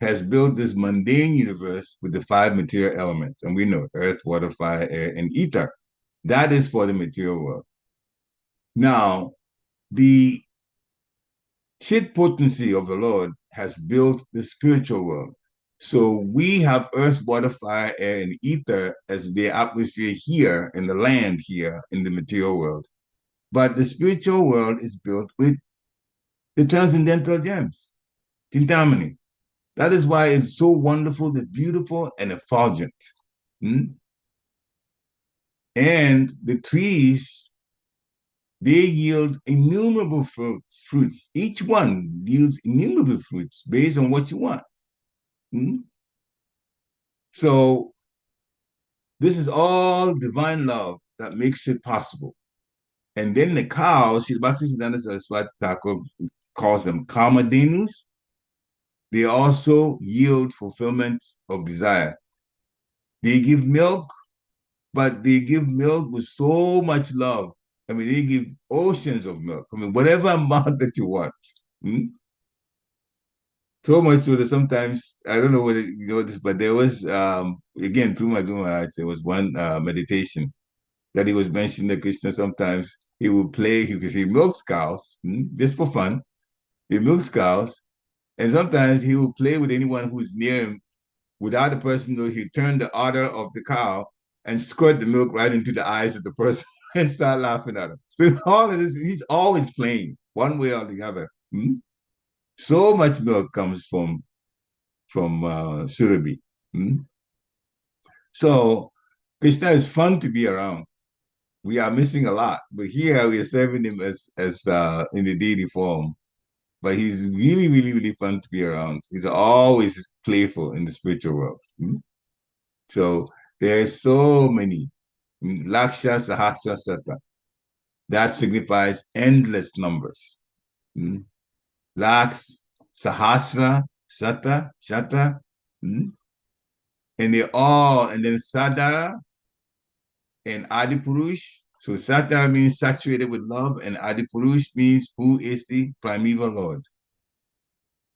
has built this mundane universe with the 5 material elements, and we know earth, water, fire, air, and ether. That is for the material world. Now, the Chit potency of the Lord has built the spiritual world. So we have earth, water, fire, air, and ether as the atmosphere here in the land here in the material world. But the spiritual world is built with the transcendental gems, Tintamani. That is why it's so wonderful, the beautiful, and effulgent. And the trees, they yield innumerable fruits. Each one yields innumerable fruits based on what you want. So this is all divine love that makes it possible. And then the cows, Bhaktisiddhanta Saraswati Thakur calls them Kamadhenus. They also yield fulfillment of desire. They give milk, but they give milk with so much love. I mean, they give oceans of milk. I mean, whatever amount that you want. So much so that sometimes, I don't know whether you know this, but there was, again, through my Guru Maharaj, there was one meditation that he was mentioning that Krishna sometimes he would play, he milks cows, just for fun. He milks cows, and sometimes he would play with anyone who's near him without the person though. He'd turn the udder of the cow and squirt the milk right into the eyes of the person and start laughing at him. So all of this, he's always playing one way or the other. So much milk comes from Surabhi. So Krishna is fun to be around. We are missing a lot, but here we are serving him as in the deity form. But he's really, really, really fun to be around. He's always playful in the spiritual world. So there's so many. Laksha Sahasra Sata. That signifies endless numbers. Laks, Sahasra, Sata, Shata. And they all, and then Sadara and Adipurush. So Satara means saturated with love, and Adipurush means who is the primeval Lord.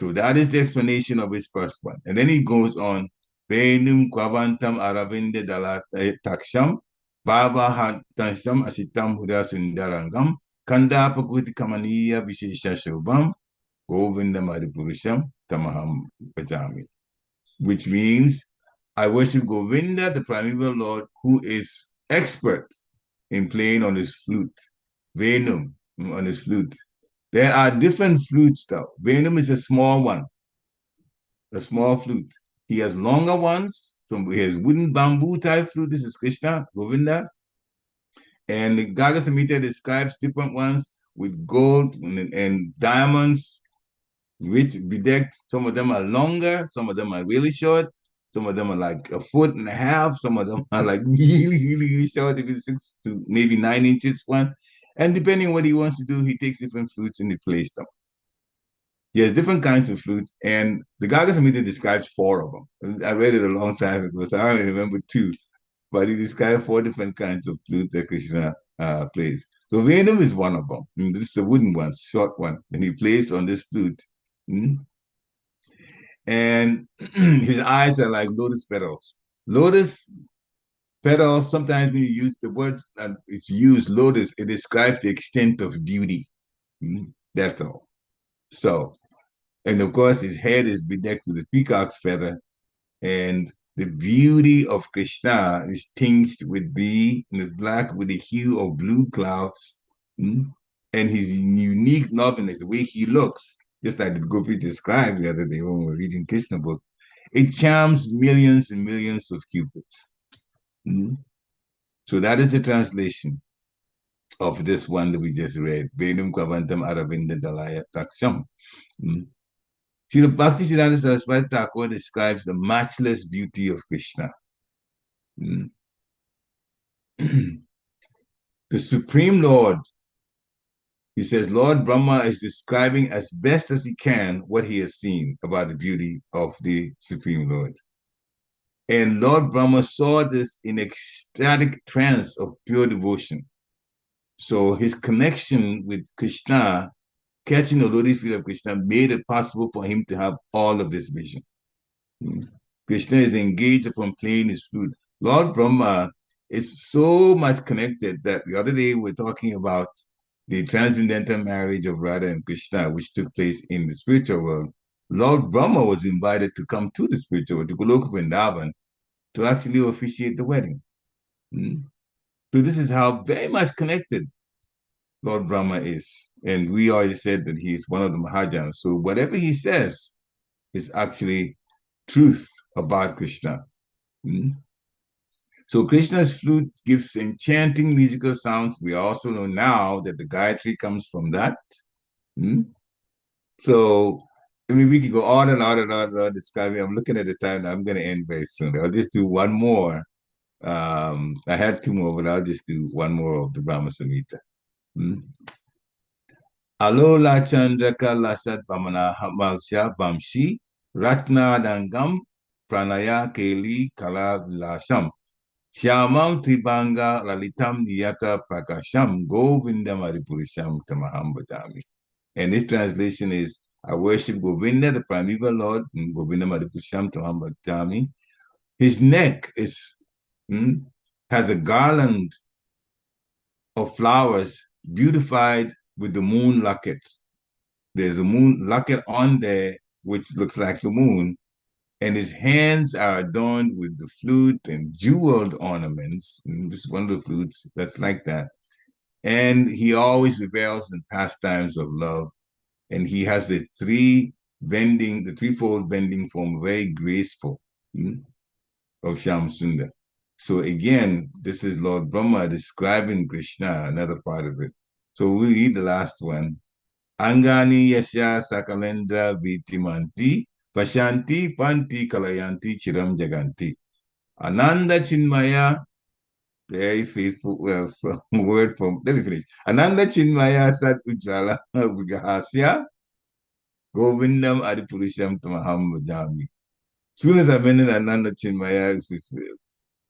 So that is the explanation of his first one. And then he goes on, Venum Kwavantam Aravinde Taksham, Baba Tansham Asitam Huda Sundarangam, Kanda Pakuti Kamaniya Vishesha Shobham, Govinda Maripurusham, Tamaham Pajami. Which means I worship Govinda, the primeval Lord, who is expert in playing on his flute, Venum, on his flute. There are different flutes though. Venum is a small one, a small flute. He has longer ones. So he has wooden bamboo type flute. This is Krishna, Govinda. And the Gaga Samhita describes different ones with gold and diamonds, which bedecked. Some of them are longer, some of them are really short. Some of them are like 1.5 feet. Some of them are like really, really, really short, even 6 to maybe 9 inches one. And depending on what he wants to do, he takes different flutes and he plays them. He has different kinds of flutes, and the Gaga Samhita describes 4 of them. I read it a long time ago, so I only remember 2. But he described 4 different kinds of flute that Krishna plays. So Venum is one of them. This is a wooden one, short one, and he plays on this flute. And his eyes are like lotus petals. Lotus petals, sometimes when you use the word, it's used, lotus, it describes the extent of beauty. That's all. So, and of course, his head is bedecked with a peacock's feather, and the beauty of Krishna is tinged with black with the hue of blue clouds, and his unique loveliness, the way he looks, just like the Gopi described the other day when we were reading Krishna book, it charms millions and millions of cupids. So that is the translation of this one that we just read. Vedam Kavantam Aravinda Dalaya Taksham. Srila Bhakti Siddhanta Saraswati Thakur describes the matchless beauty of Krishna. The Supreme Lord, he says, Lord Brahma is describing as best as he can what he has seen about the beauty of the Supreme Lord. And Lord Brahma saw this in ecstatic trance of pure devotion. So his connection with Krishna, catching the lotus feet of Krishna, made it possible for him to have all of this vision. Krishna is engaged upon playing his flute. Lord Brahma is so much connected that the other day we were talking about the transcendental marriage of Radha and Krishna, which took place in the spiritual world. Lord Brahma was invited to come to the spiritual world, to Goloka Vrindavan, to actually officiate the wedding. So this is how very much connected Lord Brahma is. And we already said that he is one of the Mahajans. So whatever he says is actually truth about Krishna. So Krishna's flute gives enchanting musical sounds. We also know now that the Gayatri comes from that. So, I mean, we could go on and on and on and on describing. I'm looking at the time. I'm going to end very soon. I'll just do one more. I had two more, but I'll just do one more of the Brahma Samhita. Alola Chandraka Lasat Pamana Hamalsha Bamshi Ratna Dangam Pranaya Keli Kala Vilasham Shyamam Tribanga Lalitam Niyata Prakasham Govindam Aripurisham Tamaham Bhajami. And this translation is, I worship Govinda, the primeval Lord, Govindam Aripurisham Tamaham Bhajami. His neck has a garland of flowers beautified with the moon locket. There's a moon locket on there, which looks like the moon, and his hands are adorned with the flute and jeweled ornaments. This is one of the flutes that's like that. And he always revels in pastimes of love. And he has the threefold bending form, very graceful, of Shyam Sundar. So again, this is Lord Brahma describing Krishna, another part of it. So we read the last one. Angani yasya sakalendra vitimanti pashanti panti kalayanti chiram jaganti. Ananda chinmaya, very faithful word from, let me finish. Ananda chinmaya sat ujjvala vigahasya govindam adipurisham tamaham vajami. Soon as I mentioned Ananda chinmaya,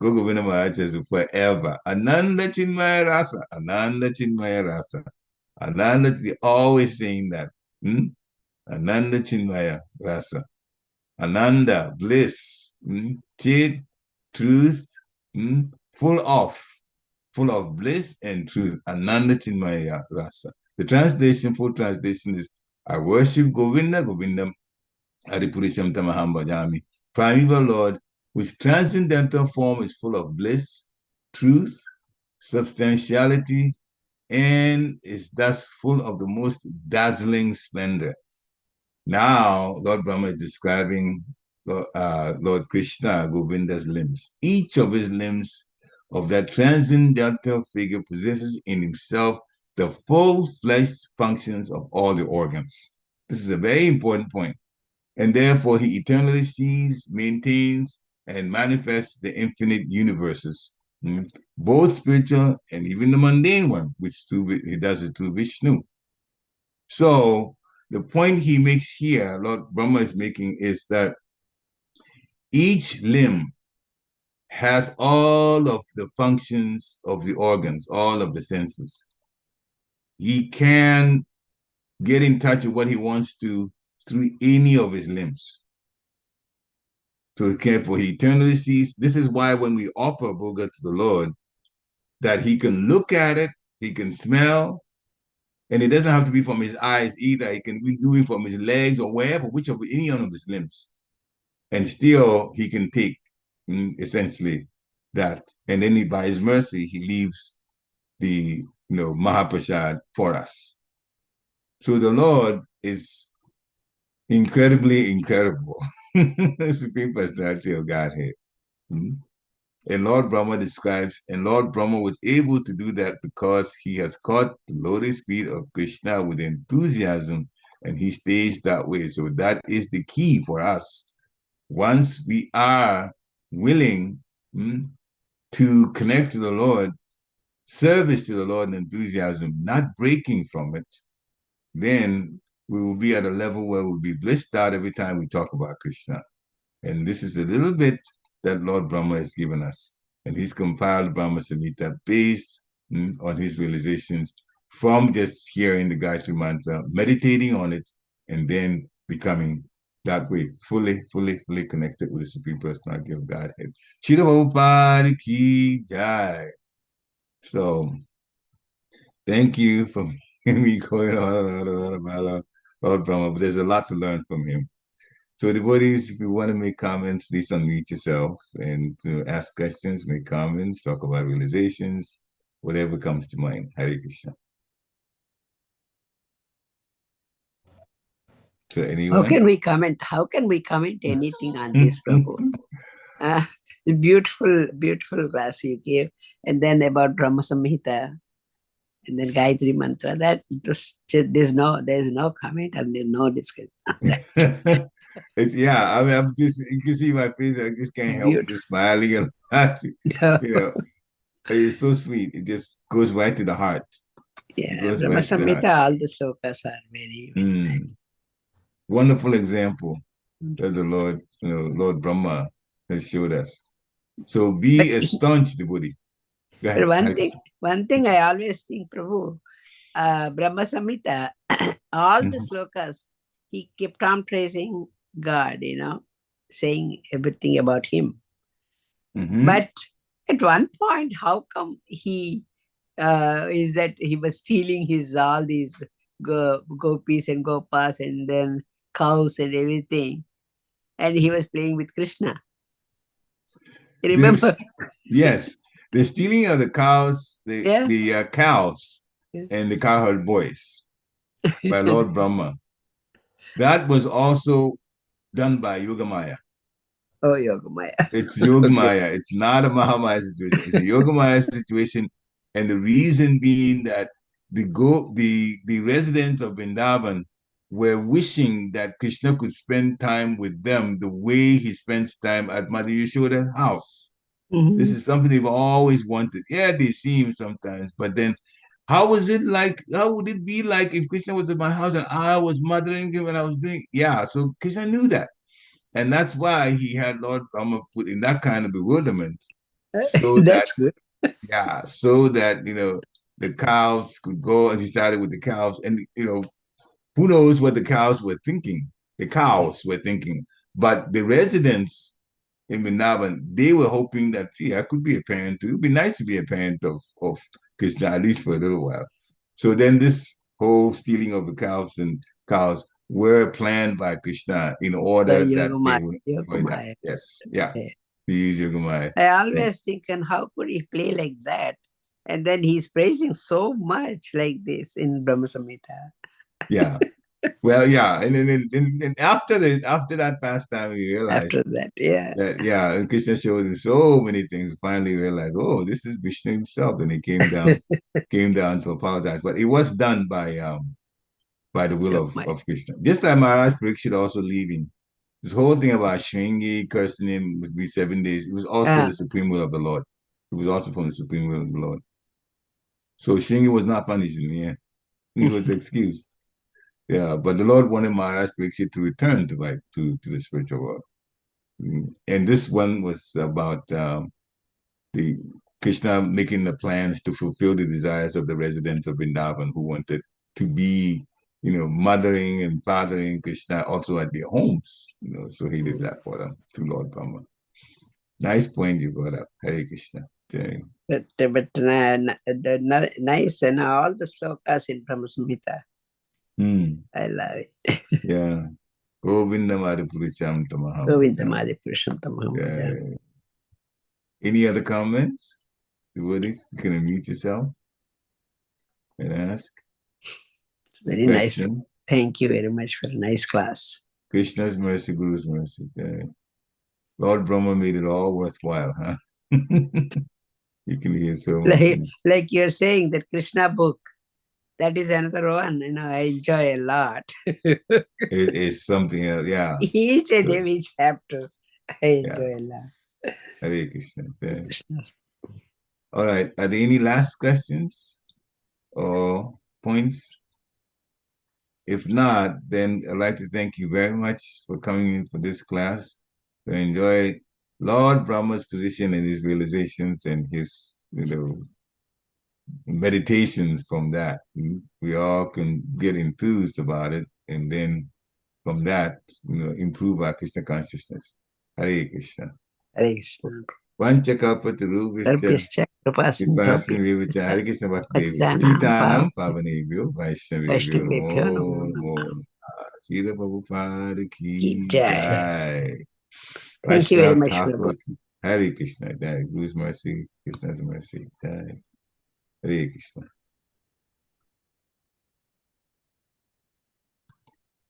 Govinda Maharaj says forever. Ananda Chinmaya Rasa. Ananda Chinmaya Rasa. Ananda, always saying that. Ananda Chinmaya Rasa. Ananda, bliss. Chit, truth. Full of bliss and truth. Ananda Chinmaya Rasa. The translation, full translation is, I worship Govinda, Govindam Adipurisham Tamaham Bhajami. Primeval Lord, whose transcendental form is full of bliss, truth, substantiality, and is thus full of the most dazzling splendor. Now, Lord Brahma is describing Lord Krishna, Govinda's limbs. Each of his limbs of that transcendental figure possesses in himself the full-fledged functions of all the organs. This is a very important point. And therefore, he eternally sees, maintains, and manifests the infinite universes, both spiritual and even the mundane one, which he does it through Vishnu. So the point he makes here, Lord Brahma is making, is that each limb has all of the functions of the organs, all of the senses. He can get in touch with what he wants to through any of his limbs. So careful, he eternally sees. This is why when we offer Bhoga to the Lord, that he can look at it, he can smell, and it doesn't have to be from his eyes either. He can be doing from his legs or wherever, whichever, any one of his limbs. And still he can take. essentially that. And then by his mercy, he leaves the Mahaprasad for us. So the Lord is incredibly incredible. Supreme Personality of Godhead. And Lord Brahma describes, and Lord Brahma was able to do that because he has caught the lotus feet of Krishna with enthusiasm, and he stays that way. So that is the key for us. Once we are willing to connect to the Lord, service to the Lord and enthusiasm, not breaking from it, then we will be at a level where we'll be blissed out every time we talk about Krishna. And this is a little bit that Lord Brahma has given us. And he's compiled Brahma Samhita based on his realizations from just hearing the Gayatri Mantra, meditating on it, and then becoming that way, fully connected with the Supreme Personality of Godhead. Srila Prabhupada ki jai. So, thank you for me going on about Lord Brahma, but there's a lot to learn from him. So devotees, if you want to make comments, please unmute yourself and to ask questions, make comments, talk about realizations, whatever comes to mind. Hare Krishna. So anyone? How can we comment? How can we comment anything on this, Prabhu? The beautiful class you gave, and then about Brahma Samhita, and then Gayatri Mantra. That there's no comment and there's no discussion. Yeah, I mean, I'm just, you can see my face, I just can't help just smiling and laughing. It's so sweet. It just goes right to the heart. Yeah, Brahma Samhita, all the slokas are very nice. Wonderful example that the Lord, Lord Brahma has showed us. So be a staunch devotee. Go ahead. But one thing I always think, Prabhu, Brahma Samhita, all the slokas, he kept on praising God, saying everything about him. But at one point, how come he is that he was stealing all these gopis and gopas and then cows and everything, and he was playing with Krishna. Remember? Yes, the stealing of the cows, the cows, and the cowherd boys by Lord Brahma. That was also done by Yogamaya. Oh, Yogamaya. It's Yogamaya. Okay. It's not a Mahamaya situation. It's a Yogamaya situation, and the reason being that the residents of Vrindavan were wishing that Krishna could spend time with them the way he spends time at Mother Yashoda's house. This is something they've always wanted. Yeah, they see him sometimes, but then how would it be like if Krishna was at my house and I was mothering him and I was doing, so Krishna knew that. And that's why he had Lord Brahma put in that kind of bewilderment. So that's good. So that, the cows could go, and he started with the cows, and, who knows what the cows were thinking. The cows were thinking, but the residents in Vrindavan, they were hoping that, I could be a parent too. It would be nice to be a parent of Krishna, at least for a little while. So then this whole stealing of the cows were planned by Krishna in order that they would enjoy that. Yes, he is Yogamaya. I always think, and how could he play like that? And then he's praising so much like this in Brahma Samhita. Yeah. Well, and then after that pastime, we realized and Krishna showed him so many things. Finally, realized, oh, this is Vishnu himself, and he came down to apologize. But it was done by the will of Krishna. Just like Maharaj Pariksit also leaving. This whole thing about Shringi cursing him would be 7 days. It was also the supreme will of the Lord. It was also from the supreme will of the Lord. So Shringi was not punished in the end. He was excused. Yeah, but the Lord wanted Maharaj Pariksit to return to the spiritual world. And this one was about the Krishna making the plans to fulfill the desires of the residents of Vrindavan who wanted to be, mothering and fathering Krishna also at their homes. So he did that for them through Lord Brahma. Nice point you brought up. Hare Krishna. But nice, and all the slokas in Brahma Samhita. I love it. Yeah. Govindam Adipurusham Tamaham. Govindam Adipurusham Tamaham. Any other comments? Devotees, you can unmute yourself and ask. Very Question. nice. Thank you very much for a nice class. Krishna's mercy, Guru's mercy. Lord Brahma made it all worthwhile, huh? You can hear so much. Like you're saying, that Krishna book, that is another one, I enjoy a lot. It's something else, yeah. Each and every chapter, I enjoy a lot. Hare Krishna. Krishna. All right. Are there any last questions or points? If not, then I'd like to thank you very much for coming in for this class to enjoy Lord Brahma's position and his realizations and his, meditations from that. We all can get enthused about it, and then from that, improve our Krishna consciousness. Hare Krishna. Hare Krishna. Vanchakalpatarubhishya Kripasmi Vivacha Hare Krishna Bhakti Patitanam Pavanebhyo Vaishnavebhyo Namo Namo Srila Prabhupada Ki Jai. Thank you very much, Thakur ki Hare Krishna Jai. Guru's mercy, Krishna's mercy. Jai. Hare Krishna.